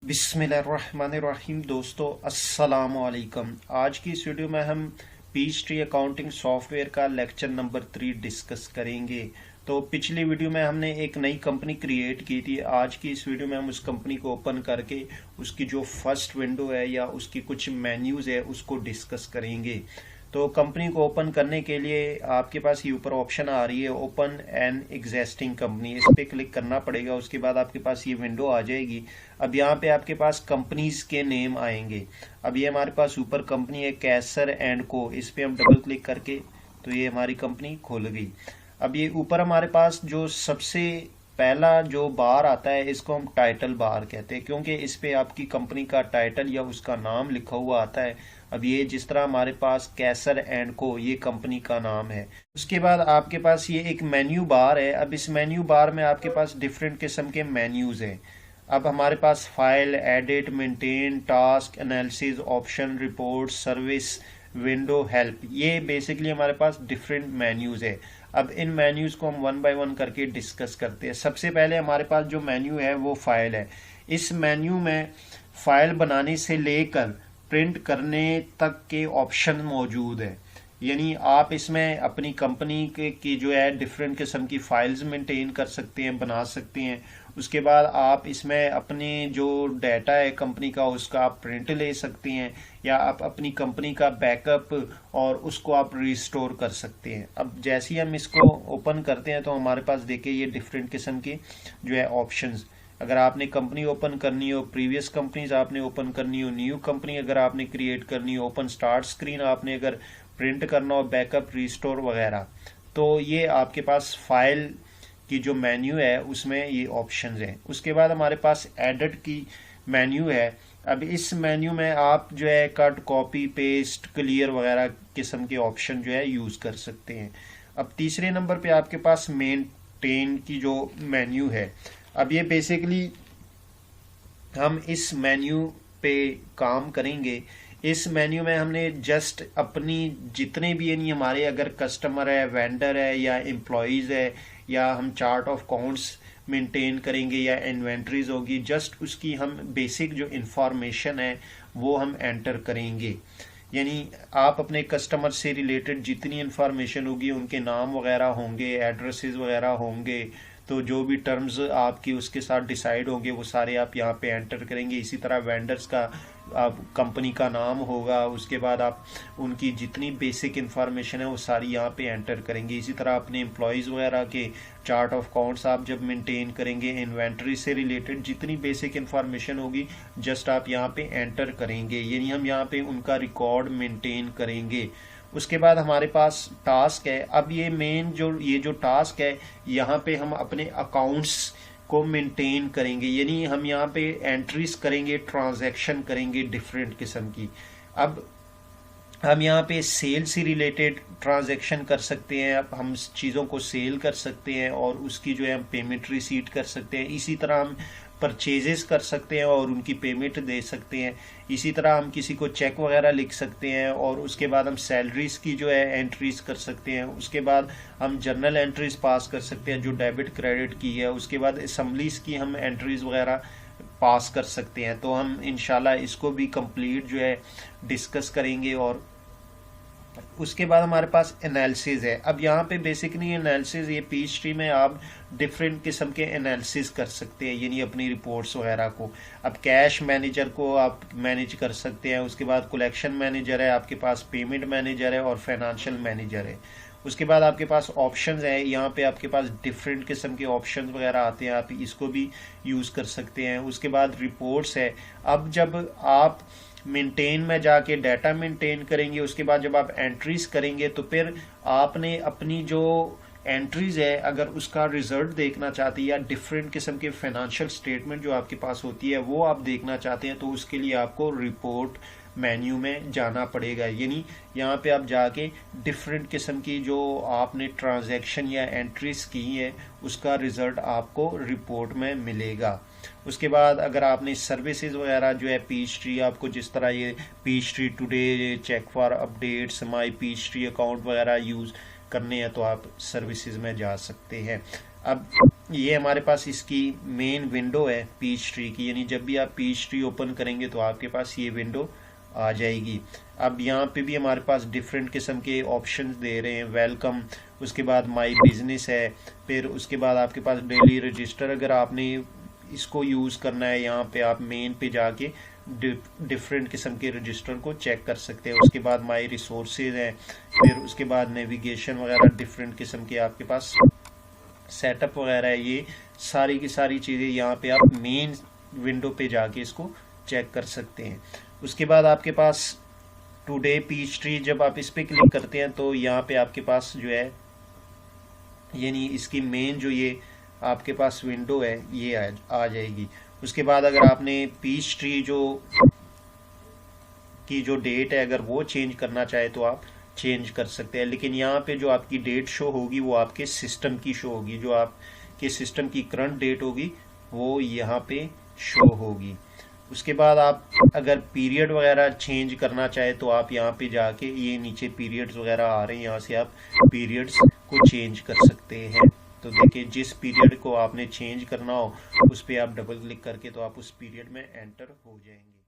बिस्मिल्लाहिर्रहमानिर्रहीम। दोस्तों अस्सलाम वालेकुम। आज की इस वीडियो में हम पीचट्री अकाउंटिंग सॉफ्टवेयर का लेक्चर नंबर 3 डिस्कस करेंगे। तो पिछली वीडियो में हमने एक नई कंपनी क्रिएट की थी। आज की इस वीडियो में हम उस कंपनी को ओपन करके उसकी जो फर्स्ट विंडो है या उसकी कुछ मेन्यूज है उसको डिस्कस करेंगे। तो कंपनी को ओपन करने के लिए आपके पास ये ऊपर ऑप्शन आ रही है ओपन एन एग्जिस्टिंग कंपनी, इस पे क्लिक करना पड़ेगा। उसके बाद आपके पास ये विंडो आ जाएगी। अब यहाँ पे आपके पास कंपनीज के नेम आएंगे। अब ये हमारे पास ऊपर कंपनी है कैसर एंड को, इस पे हम डबल क्लिक करके तो ये हमारी कंपनी खुल गई। अब ये ऊपर हमारे पास जो सबसे पहला जो बार आता है इसको हम टाइटल बार कहते हैं, क्योंकि इस पे आपकी कंपनी का टाइटल या उसका नाम लिखा हुआ आता है। अब ये जिस तरह हमारे पास कैसर एंड को ये कंपनी का नाम है। उसके बाद आपके पास ये एक मेन्यू बार है। अब इस मेन्यू बार में आपके पास डिफरेंट किस्म के मेन्यूज हैं। अब हमारे पास file, edit, maintain, task, analysis, option, report, service, window, help, ये बेसिकली हमारे पास डिफरेंट मेन्यूज है। अब इन मेन्यूज को हम वन बाय वन करके डिस्कस करते हैं। सबसे पहले हमारे पास जो मेन्यू है वो फाइल है। इस मेन्यू में फाइल बनाने से लेकर प्रिंट करने तक के ऑप्शन मौजूद है। यानी आप इसमें अपनी कंपनी के की जो है डिफरेंट किस्म की फाइल्स मेंटेन कर सकते हैं, बना सकते हैं। उसके बाद आप इसमें अपने जो डाटा है कंपनी का उसका आप प्रिंट ले सकते हैं, या आप अपनी कंपनी का बैकअप और उसको आप रिस्टोर कर सकते हैं। अब जैसे ही हम इसको ओपन करते हैं तो हमारे पास देखिए ये डिफरेंट किस्म की जो है ऑप्शंस। अगर आपने कंपनी ओपन करनी हो, प्रीवियस कंपनीज आपने ओपन करनी हो, न्यू कंपनी अगर आपने क्रिएट करनी हो, ओपन स्टार्ट स्क्रीन आपने अगर प्रिंट करना हो, बैकअप, रिस्टोर वगैरह, तो ये आपके पास फाइल की जो मेन्यू है उसमें ये ऑप्शंस हैं। उसके बाद हमारे पास एडिट की मेन्यू है। अब इस मेन्यू में आप जो है कट, कॉपी, पेस्ट, क्लियर वगैरह किस्म के ऑप्शन जो है यूज कर सकते हैं। अब तीसरे नंबर पे आपके पास मेंटेन की जो मेन्यू है। अब ये बेसिकली हम इस मेन्यू पे काम करेंगे। इस मेन्यू में हमने जस्ट अपनी जितने भी यानी हमारे अगर कस्टमर है, वेंडर है या एम्प्लॉयज़ है, या हम चार्ट ऑफ अकाउंट्स मेंटेन करेंगे या इन्वेंट्रीज होगी, जस्ट उसकी हम बेसिक जो इंफॉर्मेशन है वो हम एंटर करेंगे। यानी आप अपने कस्टमर से रिलेटेड जितनी इंफॉर्मेशन होगी, उनके नाम वगैरह होंगे, एड्रेसेस वगैरह होंगे, तो जो भी टर्म्स आपकी उसके साथ डिसाइड होंगे वो सारे आप यहाँ पे एंटर करेंगे। इसी तरह वेंडर्स का आप कंपनी का नाम होगा, उसके बाद आप उनकी जितनी बेसिक इंफॉर्मेशन है वो सारी यहाँ पे एंटर करेंगे। इसी तरह अपने एम्प्लॉयज़ वगैरह के चार्ट ऑफ अकाउंट्स आप जब मेंटेन करेंगे, इन्वेंट्री से रिलेटेड जितनी बेसिक इंफॉर्मेशन होगी जस्ट आप यहाँ पे एंटर करेंगे। यानी हम यहाँ पे उनका रिकॉर्ड मेंटेन करेंगे। उसके बाद हमारे पास टास्क है। अब ये मेन ये जो टास्क है, यहाँ पे हम अपने अकाउंट्स को मेंटेन करेंगे। यानी हम यहाँ पे एंट्रीज करेंगे, ट्रांजैक्शन करेंगे डिफरेंट किस्म की। अब हम यहाँ पे सेल से रिलेटेड ट्रांजैक्शन कर सकते हैं। अब हम चीज़ों को सेल कर सकते हैं और उसकी जो है हम पेमेंट रिसीट कर सकते हैं। इसी तरह हम परचेजेस कर सकते हैं और उनकी पेमेंट दे सकते हैं। इसी तरह हम किसी को चेक वगैरह लिख सकते हैं और उसके बाद हम सैलरीज की जो है एंट्रीज कर सकते हैं। उसके बाद हम जर्नल एंट्रीज पास कर सकते हैं जो डेबिट क्रेडिट की है। उसके बाद असम्बलीज की हम एंट्रीज वगैरह पास कर सकते हैं। तो हम इंशाल्लाह इसको भी कंप्लीट जो है डिस्कस करेंगे। और उसके बाद हमारे पास एनालिसिस है। अब यहाँ पे बेसिकली एनालिसिस, ये पीच ट्री में आप डिफरेंट किस्म के एनालिसिस कर सकते हैं, यानी अपनी रिपोर्ट्स वगैरह को। अब कैश मैनेजर को आप मैनेज कर सकते हैं। उसके बाद कलेक्शन मैनेजर है आपके पास, पेमेंट मैनेजर है और फाइनेंशियल मैनेजर है। उसके बाद आपके पास ऑप्शंस है। यहाँ पे आपके पास डिफरेंट किस्म के ऑप्शंस वगैरह आते हैं, आप इसको भी यूज़ कर सकते हैं। उसके बाद रिपोर्ट्स है। अब जब आप मेंटेन में जाके डाटा मेंटेन करेंगे, उसके बाद जब आप एंट्रीज करेंगे तो फिर आपने अपनी जो एंट्रीज है अगर उसका रिजल्ट देखना चाहते हैं या डिफरेंट किस्म के फाइनेंशियल स्टेटमेंट जो आपके पास होती है वो आप देखना चाहते हैं, तो उसके लिए आपको रिपोर्ट मेन्यू में जाना पड़ेगा। यानी यहाँ पे आप जाके डिफरेंट किस्म की जो आपने ट्रांजैक्शन या एंट्रीज की है उसका रिजल्ट आपको रिपोर्ट में मिलेगा। उसके बाद अगर आपने सर्विसेज वगैरह जो है पीचट्री, आपको जिस तरह ये Peachtree today, check for updates, my Peachtree account वगैरह यूज़ करने हैं तो आप सर्विसेज में जा सकते हैं। अब ये हमारे पास इसकी मेन विंडो है पीच ट्री की, यानी जब भी आप पीच ट्री ओपन करेंगे तो आपके पास ये विंडो आ जाएगी। अब यहाँ पे भी हमारे पास डिफरेंट किस्म के ऑप्शंस दे रहे हैं, वेलकम, उसके बाद माय बिजनेस है, फिर उसके बाद आपके पास डेली रजिस्टर, अगर आपने इसको यूज़ करना है यहाँ पे आप मेन पे जाके डिफरेंट किस्म के रजिस्टर को चेक कर सकते हैं। उसके बाद माय रिसोर्सेज है, फिर उसके बाद नेविगेशन वगैरह डिफरेंट किस्म के आपके पास सेटअप वगैरह है। ये सारी की सारी चीज़ें यहाँ पे आप मेन विंडो पे जाके इसको चेक कर सकते हैं। उसके बाद आपके पास टुडे पीच ट्री, जब आप इस पे क्लिक करते हैं तो यहाँ पे आपके पास जो है यानी इसकी मेन जो ये आपके पास विंडो है ये आ जाएगी। उसके बाद अगर आपने पीच ट्री जो डेट है अगर वो चेंज करना चाहे तो आप चेंज कर सकते हैं, लेकिन यहाँ पे जो आपकी डेट शो होगी वो आपके सिस्टम की शो होगी, जो आपके सिस्टम की करंट डेट होगी वो यहाँ पे शो होगी। उसके बाद आप अगर पीरियड वगैरह चेंज करना चाहे तो आप यहाँ पे जाके ये नीचे पीरियड्स वगैरह आ रहे हैं, यहाँ से आप पीरियड्स को चेंज कर सकते हैं। तो देखिए जिस पीरियड को आपने चेंज करना हो उस पर आप डबल क्लिक करके तो आप उस पीरियड में एंटर हो जाएंगे।